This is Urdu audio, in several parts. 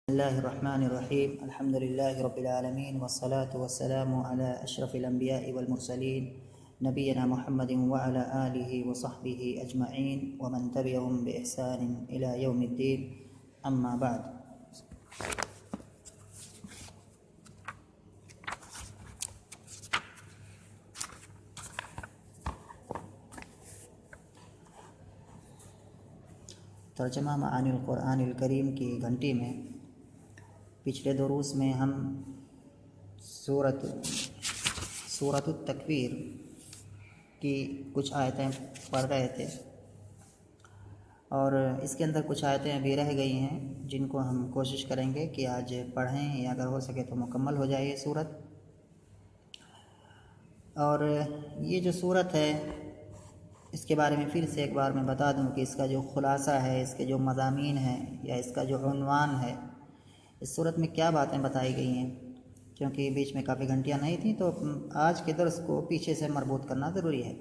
بسم الله الرحمن الرحيم الحمد لله رب العالمين والصلاة والسلام على أشرف الأنبياء والمرسلين نبينا محمد وعلى آله وصحبه أجمعين ومن تبعهم بإحسان إلى يوم الدين أما بعد. ترجمہ معانی القرآن الکریم کی گھنٹی میں پچھلے دروس میں ہم سورۃ التکویر کی کچھ آیتیں پڑھ رہے تھے، اور اس کے اندر کچھ آیتیں ابھی رہ گئی ہیں جن کو ہم کوشش کریں گے کہ آج پڑھیں، یا اگر ہو سکے تو مکمل ہو جائے یہ سورت. اور یہ جو سورت ہے اس کے بارے میں پھر سے ایک بار میں بتا دوں کہ اس کا جو خلاصہ ہے، اس کے جو مضامین ہیں یا اس کا جو عنوان ہے، اس صورت میں کیا باتیں بتائی گئی ہیں. کیونکہ بیچ میں کافی گھنٹیاں نہیں تھیں تو آج کے درس کو پیچھے سے مربوط کرنا ضروری ہے.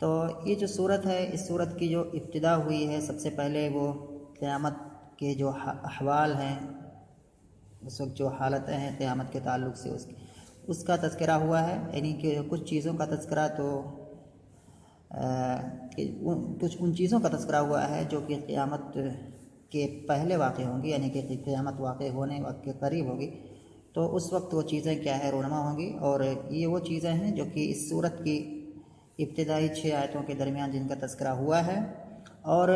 تو یہ جو صورت ہے، اس صورت کی جو ابتدا ہوئی ہے، سب سے پہلے وہ قیامت کے جو احوال ہیں، اس وقت جو حالتیں ہیں قیامت کے تعلق سے اس کا تذکرہ ہوا ہے. یعنی کہ کچھ چیزوں کا تذکرہ کچھ ان چیزوں کا تذکرہ ہوا ہے جو کہ قیامت کے پہلے واقع ہوں گی، یعنی کہ قیامت واقع ہونے وقت کے قریب ہوگی. تو اس وقت وہ چیزیں کیا ہے رونما ہوں گی، اور یہ وہ چیزیں ہیں جو کہ اس صورت کی ابتدائی 6 آیتوں کے درمیان جن کا تذکرہ ہوا ہے. اور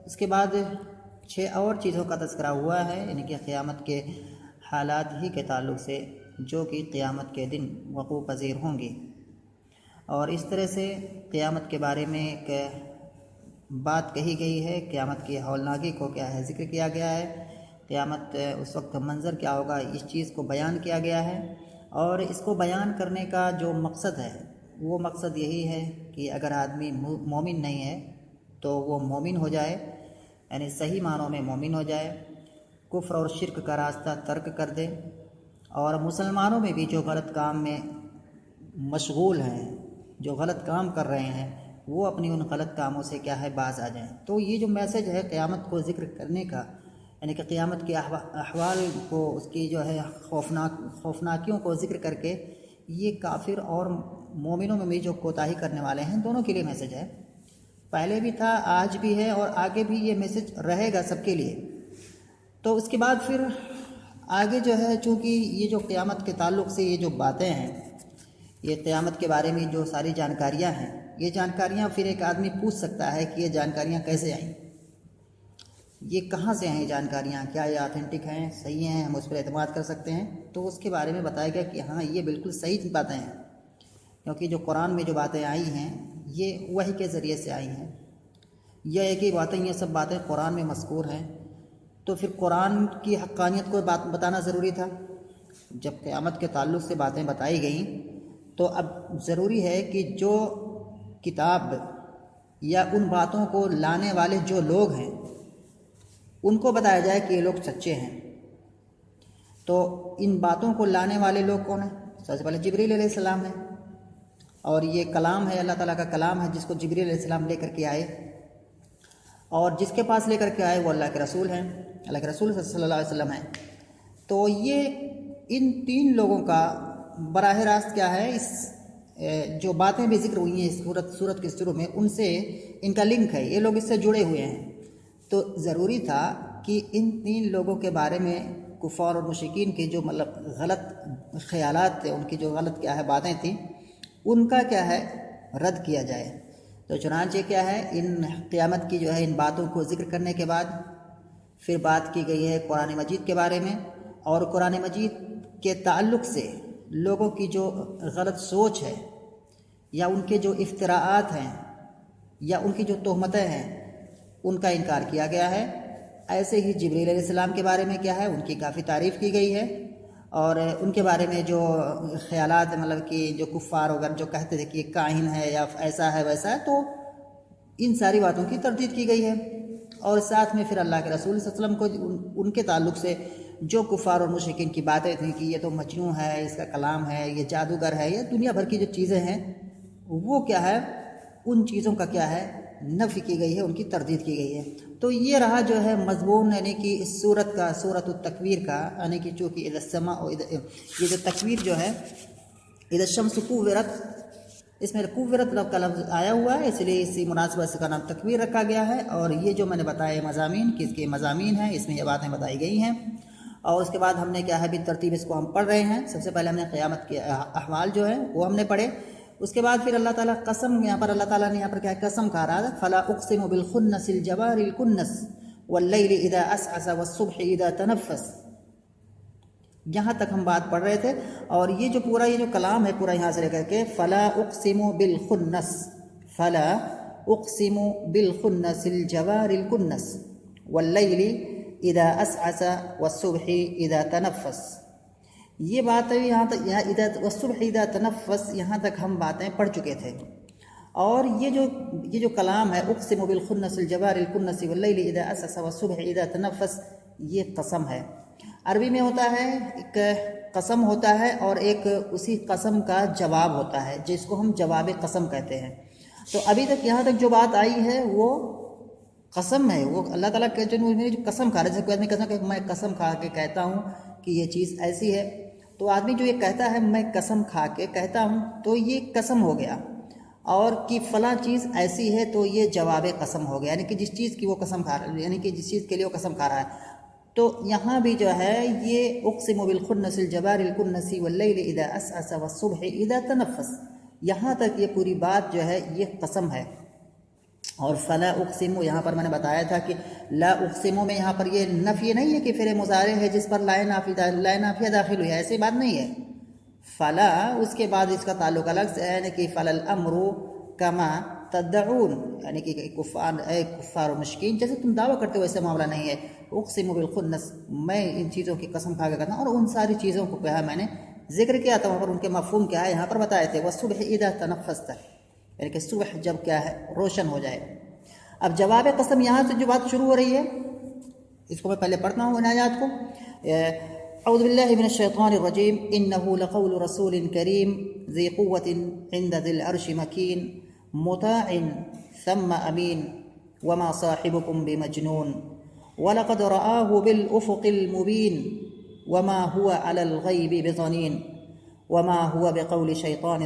اس کے بعد 6 اور چیزوں کا تذکرہ ہوا ہے، یعنی کہ قیامت کے حالات ہی کے تعلق سے جو کہ قیامت کے دن وقوع پذیر ہوں گی. اور اس طرح سے قیامت کے بارے میں ایک بات کہی گئی ہے، قیامت کی ہولناکی کو کیا ہے ذکر کیا گیا ہے، قیامت اس وقت کا منظر کیا ہوگا اس چیز کو بیان کیا گیا ہے. اور اس کو بیان کرنے کا جو مقصد ہے وہ مقصد یہی ہے کہ اگر آدمی مومن نہیں ہے تو وہ مومن ہو جائے، یعنی صحیح معنوں میں مومن ہو جائے، کفر اور شرک کا راستہ ترک کر دے، اور مسلمانوں میں بھی جو غلط کام میں مشغول ہیں، جو غلط کام کر رہے ہیں، وہ اپنی ان غلط کاموں سے کیا ہے باز آ جائیں. تو یہ جو میسج ہے قیامت کو ذکر کرنے کا، یعنی کہ قیامت کے احوال کو، اس کی جو ہے خوفناکیوں کو ذکر کر کے یہ کافر اور مومنوں میں بھی جو کوتاہی کرنے والے ہیں دونوں کے لیے میسج ہے. پہلے بھی تھا، آج بھی ہے، اور آگے بھی یہ میسج رہے گا سب کے لیے. تو اس کے بعد پھر آگے جو ہے، چونکہ یہ جو قیامت کے تعلق سے یہ جو باتیں ہیں، یہ قیامت کے بارے میں جو ساری جانکاریاں ہیں، یہ جانکاریاں پھر ایک آدمی پوچھ سکتا ہے کہ یہ جانکاریاں کیسے آئیں، یہ کہاں سے آئیں جانکاریاں، کیا یہ آتھینٹک ہیں، صحیح ہیں، ہم اس پر اعتماد کر سکتے ہیں. تو اس کے بارے میں بتایا گیا کہ ہاں یہ بالکل صحیح باتیں ہیں، کیونکہ جو قرآن میں جو باتیں آئی ہیں یہ وحی کے ذریعے سے آئی ہیں. یہ ہے کہ یہ سب باتیں قرآن میں مذکور ہیں. تو پھر قرآن کی حقانیت کو بتانا ضروری تھا. جب قیامت کے تعلق سے باتیں بتائی گئیں تو اب ضروری ہے کہ جو کتاب یا ان باتوں کو لانے والے جو لوگ ہیں ان کو بتایا جائے کہ یہ لوگ سچے ہیں. تو ان باتوں کو لانے والے لوگ کون ہیں؟ سب سے پہلے جبریل علیہ السلام ہے، اور یہ کلام ہے، اللہ تعالیٰ کا کلام ہے جس کو جبریل علیہ السلام لے کر کے آئے، اور جس کے پاس لے کر کے آئے وہ اللہ کے رسول ہیں، اللہ کے رسول صلی اللہ علیہ وسلم ہیں. تو یہ ان 3 لوگوں کا براہ راست کیا ہے، اس جو باتیں بھی ذکر ہوئی ہیں اس سورت کے شروع میں، ان سے ان کا لنک ہے، یہ لوگ اس سے جڑے ہوئے ہیں. تو ضروری تھا کہ ان 3 لوگوں کے بارے میں کفار اور مشرکین کے جو غلط خیالات تھے، ان کی جو غلط کیا ہے باتیں تھیں، ان کا کیا ہے رد کیا جائے. تو چنانچہ کیا ہے، ان قیامت کی جو ہے ان باتوں کو ذکر کرنے کے بعد پھر بات کی گئی ہے قرآن مجید کے بارے میں، اور قرآن مجید کے تعلق سے لوگوں کی جو غلط سوچ ہے، یا ان کے جو افتراءات ہیں، یا ان کی جو تہمتیں ہیں، ان کا انکار کیا گیا ہے. ایسے ہی جبریل علیہ السلام کے بارے میں کیا ہے ان کی کافی تعریف کی گئی ہے، اور ان کے بارے میں جو خیالات مطلب کہ جو کفار وغیرہ جو کہتے تھے کہ یہ کاہن ہے یا ایسا ہے ویسا ہے، تو ان ساری باتوں کی تردید کی گئی ہے. اور ساتھ میں پھر اللہ کے رسول صلی اللہ علیہ وسلم کو ان کے تعلق سے جو کفار اور مشرکین کی باتیں تھیں کہ یہ تو مجنون ہے، اس کا کلام ہے، یہ جادوگر ہے، یہ دنیا بھر کی جو چیزیں ہیں، وہ کیا ہے ان چیزوں کا کیا ہے نفی کی گئی ہے، ان کی تردید کی گئی ہے. تو یہ رہا جو ہے مضمون یعنی کہ اس سورت کا، سورۃ التکویر کا، یعنی کہ چونکہ اذا السماء یہ جو تکویر جو ہے اذا الشمس کوورت، اس میں کوورت کا لفظ آیا ہوا ہے، اس لیے اسی مناسبت سے کا نام تکویر رکھا گیا ہے۔ اور یہ جو میں نے بتایا مضامین کس کے مضامین ہیں، اس میں یہ باتیں بتائی گئی ہیں۔ اور اس کے بعد ہم نے کیا ہے بھی ترتیب اس کو ہم پڑھ رہے ہیں۔ سب سے پہلے ہم نے قیامت کے احوال جو ہیں وہ ہم نے پڑھے، اس کے بعد پھر اللہ تعالیٰ قسم، یہاں پر اللہ تعالیٰ نے یہاں پر کیا قسم کہا رہا ہے، فلا اقسم بالخنس الجوار الکنس واللیل اذا اسعس والصبح اذا تنفس، یہاں تک ہم بات پڑھ رہے تھے۔ اور یہ جو پورا یہ جو کلام ہے پورا یہاں سے لے کر کے فلا اقسم بالخنس، فلا اقسم بالخنس الجوار الکنس واللیل اذا اسعس والصبح اذا تنفس، یہ بات ہے یہاں تک، اذا والصبح اذا تنفس، یہاں تک ہم باتیں پڑھ چکے تھے۔ اور یہ جو کلام ہے اقسم بالخنس الجوار الکنس واللیل اذا اسعس والصبح اذا تنفس، یہ قسم ہے۔ عربی میں ہوتا ہے ایک قسم ہوتا ہے اور ایک اسی قسم کا جواب ہوتا ہے جس کو ہم جواب قسم کہتے ہیں۔ تو ابھی تک یہاں تک جو بات آئی ہے وہ قسم ہے، وہ اللہ تعالیٰ کے جو قسم کھا رہے ہیں، جیسے کوئی آدمی قسم کہ میں قسم کھا کے کہتا ہوں کہ یہ چیز ایسی ہے، تو آدمی جو یہ کہتا ہے میں قسم کھا کے کہتا ہوں تو یہ قسم ہو گیا، اور کہ فلاں چیز ایسی ہے تو یہ جواب قسم ہو گیا، یعنی کہ جس چیز کی وہ قسم کھا رہا ہے، یعنی کہ جس چیز کے لیے وہ قسم کھا رہا ہے۔ تو یہاں بھی جو ہے یہ اقسم بالخنس الجوار الکنس واللیل اذا اسعس والصبح اذا تنفس، یہاں تک یہ پوری بات جو ہے یہ قسم ہے۔ اور فلا اقسم یہاں پر میں نے بتایا تھا کہ لا اقسم میں یہاں پر یہ نفی نہیں ہے کہ فعل مضارع ہے جس پر لا نافیہ داخل ہوئی ہے، ایسی بات نہیں ہے۔ فلا اس کے بعد اس کا تعلق الگ سے ہے، یعنی کہ فلا الامر کما تدعون، یعنی کہ کفار و مشکین جیسے تم دعویٰ کرتے ہو ویسے معاملہ نہیں ہے۔ اقسم بالخنس، میں ان چیزوں کی قسم کھا کے کہتا ہوں، اور ان ساری چیزوں کو کہا میں نے ذکر کیا تھا وہاں پر، ان کے مفہوم کیا ہے یہاں پر بتائے تھے، والصبح اذا تنفست، یعنی کہ صبح جب کیا ہے روشن ہو جائے۔ اب جواب قسم یہاں سے جو بات شروع ہو رہی ہے اس کو میں پہلے پڑھتا ہوں ان آیات کو۔ اعوذ باللہ من الشیطان الرجیم، انہ لقول رسول کریم ذی قوۃ عند ذی العرش مکین مطاع ثم امین وما صاحبکم بمجنون ولقد رآہ بالافق المبین وما هو علی الغیب بضنین وما هو بقول شیطان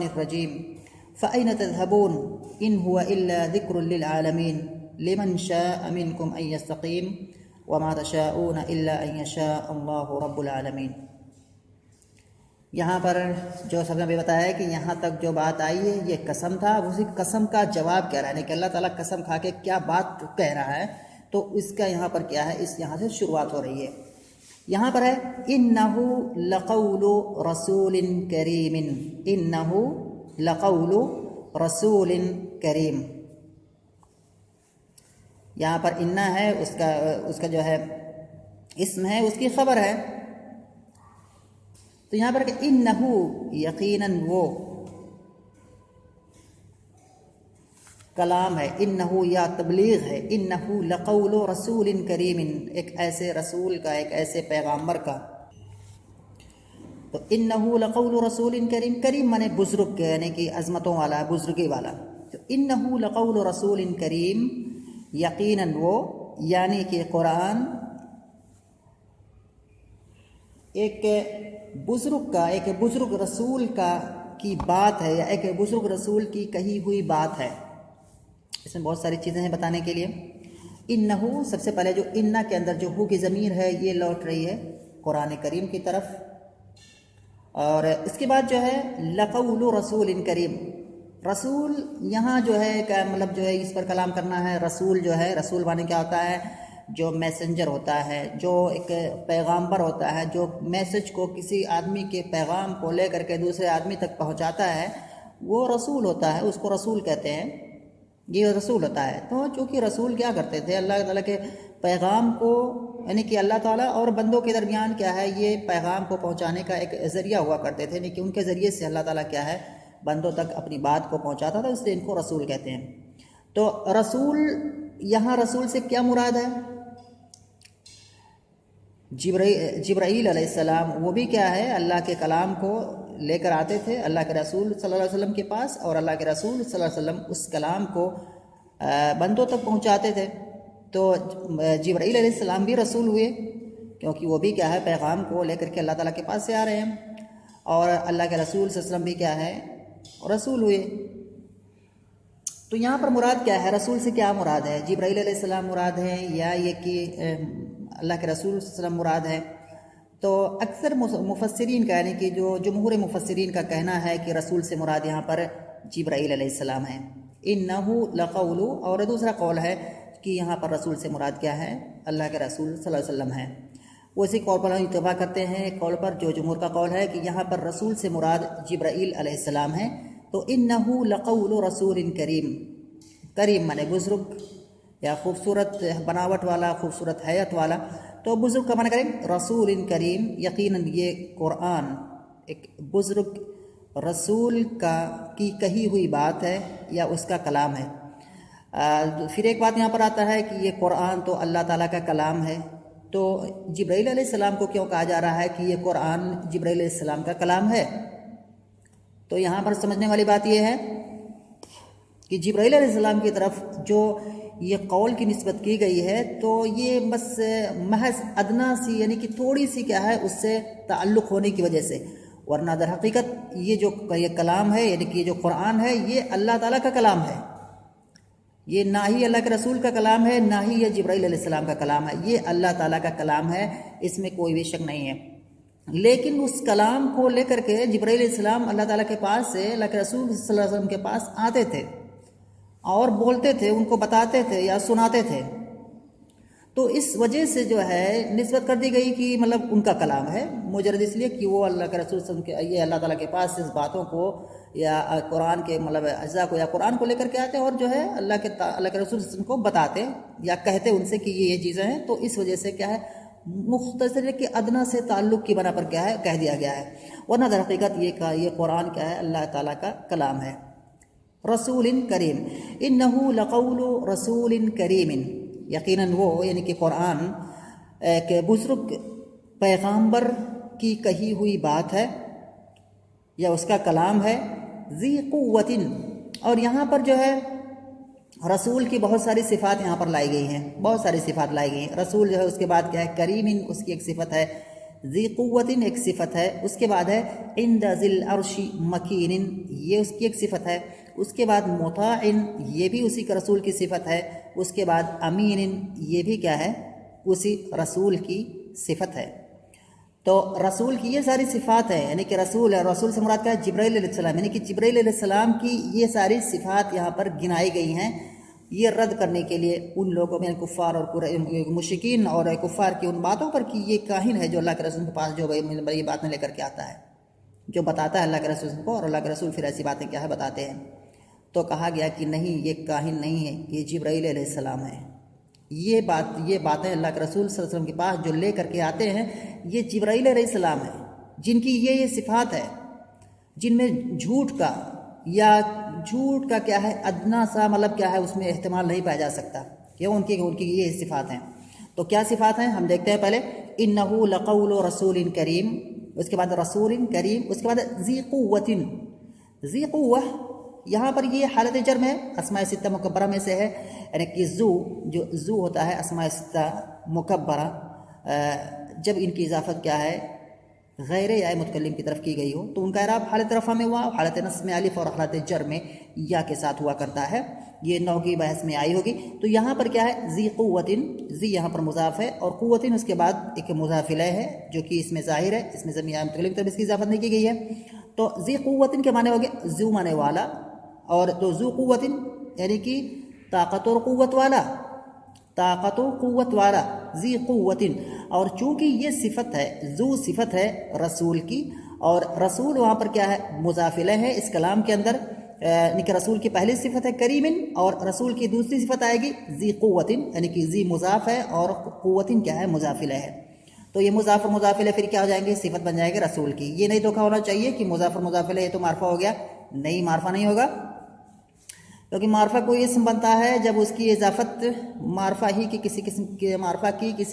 الرجیم فأین تذهبون ان هو الا ذکر للعالمین لمن شاء منکم ان یستقیم وما تشاءون الا ان یشاء اللہ رب العالمین۔ یہاں پر جو سب نے بھی بتایا ہے کہ یہاں تک جو بات آئی ہے یہ قسم تھا، اسی قسم کا جواب کہہ رہا ہے، یعنی کہ اللہ تعالیٰ قسم کھا کے کیا بات کہہ رہا ہے، تو اس کا یہاں پر کیا ہے، اس یہاں سے شروعات ہو رہی ہے۔ یہاں پر ہے انہ لقول رسول کریم، انہ لقول رسول کریم، یہاں پر انہ ہے اس کا جو ہے اسم ہے، اس کی خبر ہے۔ تو یہاں پر کہ انہو یقیناً وہ کلام ہے، انہو یا تبلیغ ہے، انہو لقول رسول کریم، ایک ایسے رسول کا، ایک ایسے پیغامبر کا۔ تو انہو لقول رسول کریم، کریم مانے بزرگ، یعنی کہ عظمتوں والا، بزرگی والا۔ تو انہو لقول رسول کریم، یقیناً وہ، یعنی کہ قرآن ایک بزرگ کا، ایک بزرگ رسول کی بات ہے، یا ایک بزرگ رسول کی کہی ہوئی بات ہے۔ اس میں بہت ساری چیزیں ہیں بتانے کے لیے۔ انہو، سب سے پہلے جو انہ کے اندر جو ہو کی ضمیر ہے یہ لوٹ رہی ہے قرآن کریم کی طرف، اور اس کے بعد جو ہے لقول رسول کریم، رسول یہاں جو ہے کیا مطلب جو ہے اس پر کلام کرنا ہے۔ رسول جو ہے، رسول معنی کیا ہوتا ہے، جو میسنجر ہوتا ہے، جو ایک پیغامبر ہوتا ہے، جو میسج کو، کسی آدمی کے پیغام کو لے کر کے دوسرے آدمی تک پہنچاتا ہے، وہ رسول ہوتا ہے، اس کو رسول کہتے ہیں، یہ رسول ہوتا ہے۔ تو چونکہ رسول کیا کرتے تھے، اللہ تعالیٰ کے پیغام کو، یعنی کہ اللہ تعالیٰ اور بندوں کے درمیان کیا ہے، یہ پیغام کو پہنچانے کا ایک ذریعہ ہوا کرتے تھے، یعنی کہ ان کے ذریعے سے اللہ تعالیٰ کیا ہے بندوں تک اپنی بات کو پہنچاتا تھا، اس لیے ان کو رسول کہتے ہیں۔ تو رسول، یہاں رسول سے کیا مراد ہے؟ جبرائیل علیہ السلام، وہ بھی کیا ہے اللہ کے کلام کو لے کر آتے تھے اللہ کے رسول صلی اللہ علیہ وسلم کے پاس، اور اللہ کے رسول صلی اللہ علیہ وسلم اس کلام کو بندوں تک پہنچاتے تھے. تو جبرائیل علیہ السلام بھی رسول ہوئے، کیونکہ وہ بھی کیا ہے پیغام کو لے کر کے اللہ تعالیٰ کے پاس سے آ رہے ہیں، اور اللہ کے رسول صلی اللہ علیہ وسلم بھی کیا ہے رسول ہوئے. تو یہاں پر مراد کیا ہے، رسول سے کیا مراد ہے؟ جبرائیل علیہ السلام مراد ہے یا یہ کہ اللہ کے رسول صلی اللہ علیہ وسلم مراد ہے؟ تو اکثر مفسرین کا، یعنی کہ جو جمہور مفسرین کا کہنا ہے کہ رسول سے مراد یہاں پر جبرائیل علیہ السلام ہے. انہو لقول، اور دوسرا قول ہے کہ یہاں پر رسول سے مراد کیا ہے، اللہ کے رسول صلی اللہ علیہ وسلم ہے. وہ اسی قول پر ہم اتفاق کرتے ہیں، ایک قول پر جو جمہور کا قول ہے کہ یہاں پر رسول سے مراد جبرائیل علیہ السلام ہے. تو انہو لقول رسول کریم، کریم مانے بزرگ یا خوبصورت بناوٹ والا، خوبصورت حیت والا. تو بزرگ کا معنی کریں رسول کریم، یقیناً یہ قرآن ایک بزرگ رسول کی کہی ہوئی بات ہے یا اس کا کلام ہے. پھر ایک بات یہاں پر آتا ہے کہ یہ قرآن تو اللہ تعالیٰ کا کلام ہے، تو جبرائیل علیہ السلام کو کیوں کہا جا رہا ہے کہ یہ قرآن جبرائیل علیہ السلام کا کلام ہے؟ تو یہاں پر سمجھنے والی بات یہ ہے کہ جبرائیل علیہ السلام کی طرف جو یہ قول کی نسبت کی گئی ہے، تو یہ بس محض ادنا سی، یعنی کہ تھوڑی سی کیا ہے اس سے تعلق ہونے کی وجہ سے، ورنہ در حقیقت یہ کلام ہے، یعنی کہ یہ جو قرآن ہے یہ اللہ تعالیٰ کا کلام ہے. یہ نہ ہی اللہ کے رسول کا کلام ہے، نہ ہی یہ جبرائیل علیہ السلام کا کلام ہے، یہ اللہ تعالیٰ کا کلام ہے، اس میں کوئی بھی شک نہیں ہے. لیکن اس کلام کو لے کر کے جبرائیل علیہ السلام اللہ تعالیٰ کے پاس سے اللہ کے رسول صلی اللہ علیہ وسلم کے پاس آتے تھے اور بولتے تھے، ان کو بتاتے تھے یا سناتے تھے. تو اس وجہ سے جو ہے نسبت کر دی گئی کہ مطلب ان کا کلام ہے، مجرد اس لیے کہ وہ اللہ کے رسول صلی اللہ علیہ وسلم کے یہ اللہ تعالیٰ کے پاس اس باتوں کو یا قرآن کے مطلب اجزاء کو یا قرآن کو لے کر کے آتے اور جو ہے اللہ کے رسول صلی اللہ علیہ وسلم کو بتاتے یا کہتے ان سے کہ یہ چیزیں ہیں. تو اس وجہ سے کیا ہے مختصر کہ ادنا سے تعلق کی بنا پر کیا ہے کہہ دیا گیا ہے، ورنہ در حقیقت یہ قرآن کیا ہے اللہ تعالیٰ کا کلام ہے. رسول کریم، انہو لقول رسول کریم، یقیناً وہ یعنی کہ قرآن ایک بزرگ پیغامبر کی کہی ہوئی بات ہے یا اس کا کلام ہے. ذی قوت، اور یہاں پر جو ہے رسول کی بہت ساری صفات یہاں پر لائی گئی ہیں، بہت ساری صفات لائی گئی ہیں. رسول جو ہے اس کے بعد کیا ہے کریم، اس کی ایک صفت ہے، ذی قوت ایک صفت ہے، اس کے بعد ہے عند ذی العرش مکین، یہ اس کی ایک صفت ہے. اس کے بعد مطاع، یہ بھی اسی کا رسول کی صفت ہے. اس کے بعد امین، یہ بھی کیا ہے اسی رسول کی صفت ہے. تو رسول کی یہ ساری صفات ہیں، یعنی کہ رسول ہے، رسول سے مراد کیا ہے جبرائیل علیہ السلام، یعنی کہ جبرائیل علیہ السلام کی یہ ساری صفات یہاں پر گنائی گئی ہیں، یہ رد کرنے کے لیے ان لوگوں میں کفار اور مشرکین اور کفار کی ان باتوں پر کہ یہ کاہن ہے جو اللہ کے رسول کے پاس جو یہ باتیں لے کر کے آتا ہے، جو بتاتا ہے اللہ کے رسول کو، اور اللہ کے رسول پھر ایسی باتیں کیا ہے بتاتے ہیں. تو کہا گیا کہ نہیں، یہ کاہن نہیں ہے، یہ جبرائیل علیہ السلام ہے. یہ باتیں اللہ کے رسول صلی اللہ علیہ وسلم کے پاس جو لے کر کے آتے ہیں یہ جبرائیل علیہ السلام ہے، جن کی یہ صفات ہے، جن میں جھوٹ کا کیا ہے ادنا سا مطلب کیا ہے اس میں احتمال نہیں پایا جا سکتا، کہ ان کی یہ صفات ہیں. تو کیا صفات ہیں ہم دیکھتے ہیں. پہلے انہو لقول رسول کریم، اس کے بعد رسول کریم، اس کے بعد ذی قوت. ذی قوہ یہاں پر یہ حالت جرم ہے، اسماء ستہ مکبرہ میں سے ہے، یعنی کہ زو ہوتا ہے اسماء ستہ مکبرہ جب ان کی اضافت کیا ہے غیر یا متکلم کی طرف کی گئی ہو تو ان کا اعراب حالت رفع میں ہوا، حالت نصب میں الف اور حالت جر میں یا کے ساتھ ہوا کرتا ہے. یہ نو کی بحث میں آئی ہوگی. تو یہاں پر کیا ہے ذی قوت، ذی یہاں پر مضاف ہے اور قوت اس کے بعد ایک مضاف الیہ ہے جو کہ اس میں ظاہر ہے، اس میں ضمیر متکلم کی طرف اس کی اضافت نہیں کی گئی ہے. تو ذی قوت کے معنی ہو گئے ذو معنی والا، اور تو ذو قوت یعنی کہ طاقت اور قوت والا، طاقت و قوت والا ذی قوت. اور چونکہ یہ صفت ہے، ذو صفت ہے رسول کی، اور رسول وہاں پر کیا ہے مضاف الیہ ہے اس کلام کے اندر، یعنی کہ رسول کی پہلی صفت ہے کریم، اور رسول کی دوسری صفت آئے گی ذی قوت، یعنی کہ ذی مضاف ہے اور قوت کیا ہے مضاف الیہ ہے. تو یہ مضاف اور مضاف الیہ پھر کیا ہو جائیں گے صفت بن جائے گی رسول کی. یہ نہیں دھوکا ہونا چاہیے کہ مضاف اور مضاف الیہ یہ تو معرفہ ہو گیا، نہیں معرفہ نہیں ہوگا، کیونکہ معرفہ کوئی اسم بنتا ہے جب اس کی اضافت معرفہ ہی کی کسی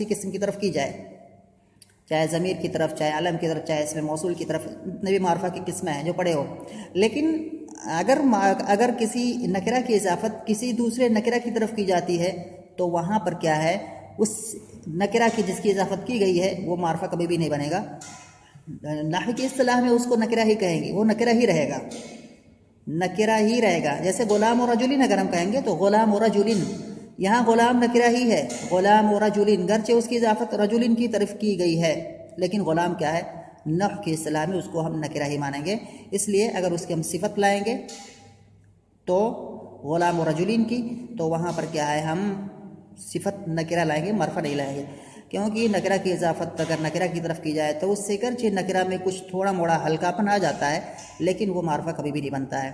قسم کی طرف کی جائے، چاہے ضمیر کی طرف، چاہے علم کی طرف، چاہے اسم موصول کی طرف، جتنے بھی معرفہ کی قسمیں ہیں جو پڑھے ہو. لیکن اگر کسی نکرہ کی اضافت کسی دوسرے نکرہ کی طرف کی جاتی ہے تو وہاں پر کیا ہے، اس نکرہ کی جس کی اضافت کی گئی ہے وہ معرفہ کبھی بھی نہیں بنے گا. نحو کی اصطلاح میں اس کو نکرہ ہی کہیں گے، وہ نکرہ ہی رہے گا، نکرہ ہی رہے گا. جیسے غلام و رجلین اگر ہم کہیں گے تو غلام و رجلین، یہاں غلام نکرہ ہی ہے، غلام و رجلین، گرچہ اس کی اضافت رجلین کی طرف کی گئی ہے لیکن غلام کیا ہے، نحو کی اصطلاح میں اس کو ہم نکرہ ہی مانیں گے. اس لیے اگر اس کی ہم صفت لائیں گے تو غلام و رجلین کی، تو وہاں پر کیا ہے، ہم صفت نکرہ لائیں گے، معرفہ نہیں لائیں گے، کیونکہ نکرہ کی اضافت اگر نکرہ کی طرف کی جائے تو اس سے گرچہ نکرہ میں کچھ تھوڑا موڑا ہلکا پن آ جاتا ہے لیکن وہ معرفہ کبھی بھی نہیں بنتا ہے.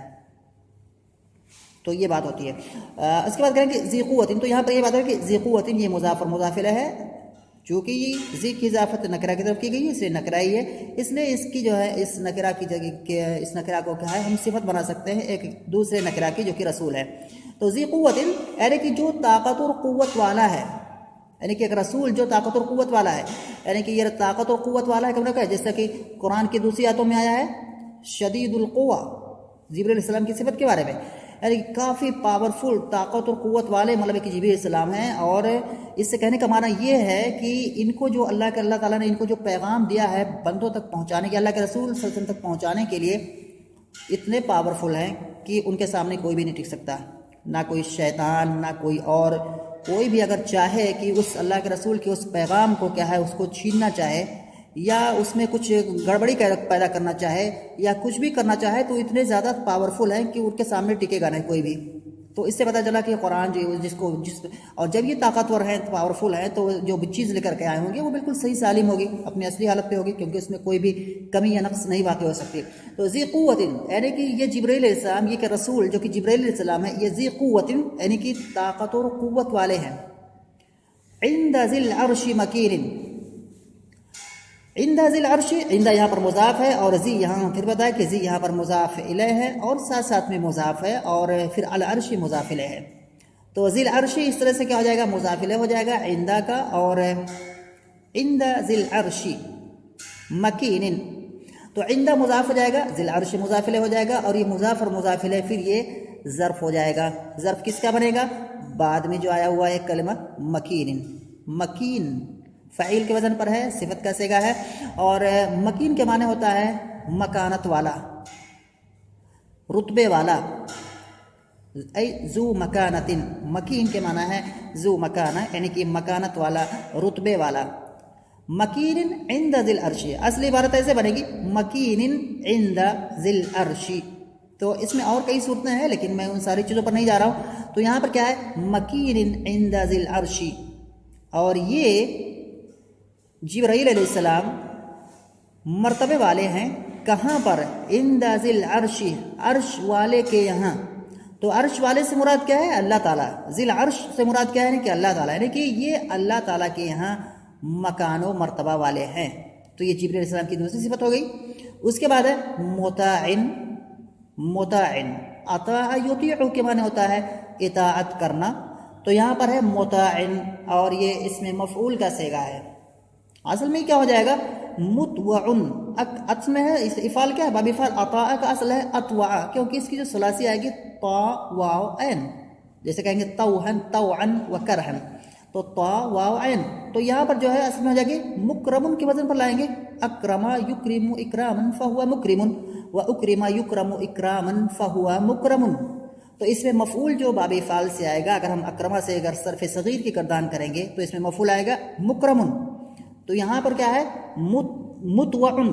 تو یہ بات ہوتی ہے. اس کے بعد کہیں کہ ذی قوت، تو یہاں پر یہ بات ہے کہ ذی قوت یہ مضاف اور مضاف الیہ ہے، چونکہ یہ ذی کی اضافت نکرہ کی طرف کی گئی ہے اس لیے نکرہ ہی ہے، اس لیے اس کی جو ہے اس نکرہ کی جگہ اس نکرہ کو کیا ہے ہم صفت بنا سکتے ہیں ایک دوسرے نکرہ کی جو کہ رسول ہے. تو ذی قوت یعنی کہ جو طاقت اور قوت والا ہے، یعنی کہ ایک رسول جو طاقت اور قوت والا ہے، یعنی کہ یہ طاقت اور قوت والا ہے کم نہ جیسا کہ قرآن کی دوسری آیتوں میں آیا ہے شدید القوہ جبریل علیہ السلام کی صفت کے بارے میں، یعنی کافی پاورفل طاقت اور قوت والے مطلب کہ جبریل علیہ السلام ہیں. اور اس سے کہنے کا معنی یہ ہے کہ ان کو جو اللہ تعالیٰ نے ان کو جو پیغام دیا ہے بندوں تک پہنچانے کے، اللہ کے رسول صلی اللہ علیہ وسلم تک پہنچانے کے لیے اتنے پاورفل ہیں کہ ان کے سامنے کوئی بھی نہیں ٹک سکتا، نہ کوئی شیطان نہ کوئی اور، کوئی بھی اگر چاہے کہ اس اللہ کے رسول کے اس پیغام کو کیا ہے اس کو چھیننا چاہے یا اس میں کچھ گڑبڑی پیدا کرنا چاہے یا کچھ بھی کرنا چاہے تو اتنے زیادہ پاورفل ہیں کہ ان کے سامنے ٹکے گا نہیں کوئی بھی. تو اس سے پتہ چلا کہ قرآن اور جب یہ طاقتور ہیں پاورفل ہیں تو جو بھی چیز لے کر کے آئے ہوں گے وہ بالکل صحیح سالم ہوگی، اپنی اصلی حالت پہ ہوگی، کیونکہ اس میں کوئی بھی کمی یا نقص نہیں واقع ہو سکتی. تو ذی قوت یعنی کہ یہ جبرائیل علیہ السلام، یہ کہ رسول جو کہ جبرائیل علیہ السلام ہے، یہ ذی قوت یعنی کہ طاقت اور قوت والے ہیں. عند ذی العرش مکین، عند ذی العرش، عند یہاں پر مضاف ہے اور ذی یہاں پھر بتایا کہ ذی یہاں پر مضاف الیہ ہے اور ساتھ ساتھ میں مضاف ہے اور پھر العرش مضاف الیہ ہے. تو ذی العرش اس طرح سے کیا ہو جائے گا، مضاف الیہ ہو جائے گا عند کا، اور عند ذی العرش مکین، تو عند مضاف ہو جائے گا، ذی العرش مضاف الیہ ہو جائے گا، اور یہ مضاف اور مضاف الیہ پھر یہ ظرف ہو جائے گا. ظرف کس کا بنے گا، بعد میں جو آیا ہوا ہے کلمہ مکین، مکین فعیل کے وزن پر ہے، صفت کا صیغہ ہے، اور مکین کے معنی ہوتا ہے مکانت والا، رتبے والا، ای ذو مکانت، مکین کے معنی ہے ذو مکانہ یعنی کہ مکانت والا، رتبے والا. مکین عند ذی العرش، اصلی عبارت ایسے بنے گی مکین عند ذی العرش. تو اس میں اور کئی صورتیں ہیں لیکن میں ان ساری چیزوں پر نہیں جا رہا ہوں. تو یہاں پر کیا ہے مکین عند ذی العرش، اور یہ جبرائیل علیہ السلام مرتبے والے ہیں کہاں پر، عند ذی العرش، عرش والے کے یہاں. تو عرش والے سے مراد کیا ہے، اللہ تعالیٰ. ذی العرش سے مراد کیا ہے کہ اللہ تعالیٰ، یعنی کہ یہ اللہ تعالیٰ کے یہاں مکان و مرتبہ والے ہیں. تو یہ جبرائیل علیہ السلام کی دوسری صفت ہو گئی. اس کے بعد ہے مطاعن، مطاعن اطاع یطیع کے معنی ہوتا ہے اطاعت کرنا، تو یہاں پر ہے مطاعن اور یہ اس میں مفعول کا صیغہ ہے. اصل میں کیا ہو جائے گا متوعن، اصل میں ہے افعال کیا ہے، باب افعال، اطاع کا اصل ہے اطوع، کیونکہ اس کی جو ثلاثی آئے گی طا واو عین، جیسے کہیں گے طوعن طوعن وکرہن، تو طا واو عین. تو یہاں پر جو ہے اصل میں ہو جائے گی مکرمن کے وزن پر لائیں گے، اکرما یکرم اکراما فہو مکرمن و اکرما یکرم اکراما فہو مکرمن. تو اس میں مفعول جو باب افعال سے آئے گا، اگر ہم اکرما سے اگر صرف صغیر کی کردان کریں گے تو اس میں مفعول آئے گا مکرمن. تو یہاں پر کیا ہے متوعن،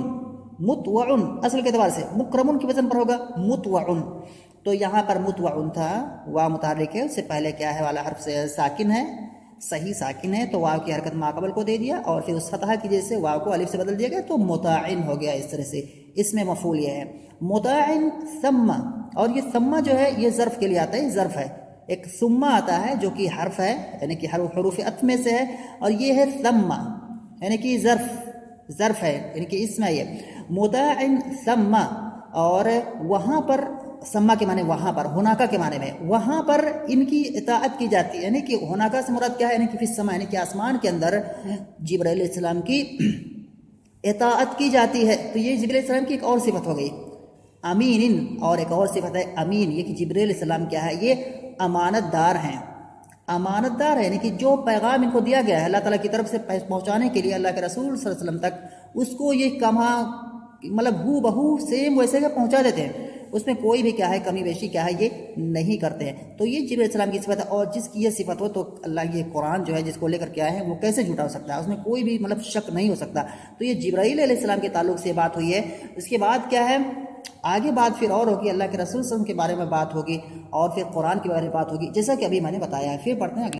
متوعن اصل کے اعتبار سے مکرمن کی وزن پر ہوگا متوعن. تو یہاں پر متوعن تھا، واو متحرک ہے، اس سے پہلے کیا ہے والا حرف سے ساکن ہے، صحیح ساکن ہے، تو واو کی حرکت ماقبل کو دے دیا اور پھر اس فتحہ کی جیسے واو کو الف سے بدل دیا گیا تو مطاعن ہو گیا. اس طرح سے اس میں مفعول یہ ہے مطاعن. ثم، اور یہ ثم جو ہے یہ ظرف کے لیے آتا ہے، ظرف ہے. ایک ثم آتا ہے جو کہ حرف ہے یعنی کہ حروف عطف میں سے ہے، اور یہ ہے ثم یعنی کہ ظرف ہے یعنی کہ اسم ہے یہ مطاعن ثم. اور وہاں پر سما کے معنی وہاں پر، ہناکا کے معنی میں وہاں پر ان کی اطاعت کی جاتی ہے، یعنی کہ ہناکا سے مراد کیا ہے، یعنی کہ فی السما یعنی کہ آسمان کے اندر جبرائیل علیہ السلام کی اطاعت کی جاتی ہے. تو یہ جبرائیل علیہ السلام کی ایک اور صفت ہو گئی. امین، اور ایک اور صفت ہے امین، یہ کہ جبرائیل علیہ السلام کیا ہے، یہ امانت دار ہیں، امانت دار ہے، یعنی کہ جو پیغام ان کو دیا گیا ہے اللہ تعالیٰ کی طرف سے پہنچانے کے لیے اللہ کے رسول صلی اللہ علیہ وسلم تک، اس کو یہ کما مطلب ہو بہو سیم ویسے کہ پہنچا دیتے ہیں، اس میں کوئی بھی کیا ہے کمی بیشی کیا ہے یہ نہیں کرتے ہیں۔ تو یہ جبرائیل علیہ السلام کی صفت ہے، اور جس کی یہ صفت ہو تو اللہ یہ قرآن جو ہے جس کو لے کر کیا ہے وہ کیسے جھوٹا ہو سکتا ہے، اس میں کوئی بھی مطلب شک نہیں ہو سکتا۔ تو یہ جبرائیل علیہ السلام کے تعلق سے بات ہوئی ہے۔ اس کے بعد کیا ہے، آگے بات پھر اور ہوگی، اللہ کے رسول صلی اللہ علیہ وسلم کے بارے میں بات ہوگی، اور پھر قرآن کے بارے میں بات ہوگی، جیسا کہ ابھی میں نے بتایا ہے۔ پھر پڑھتے ہیں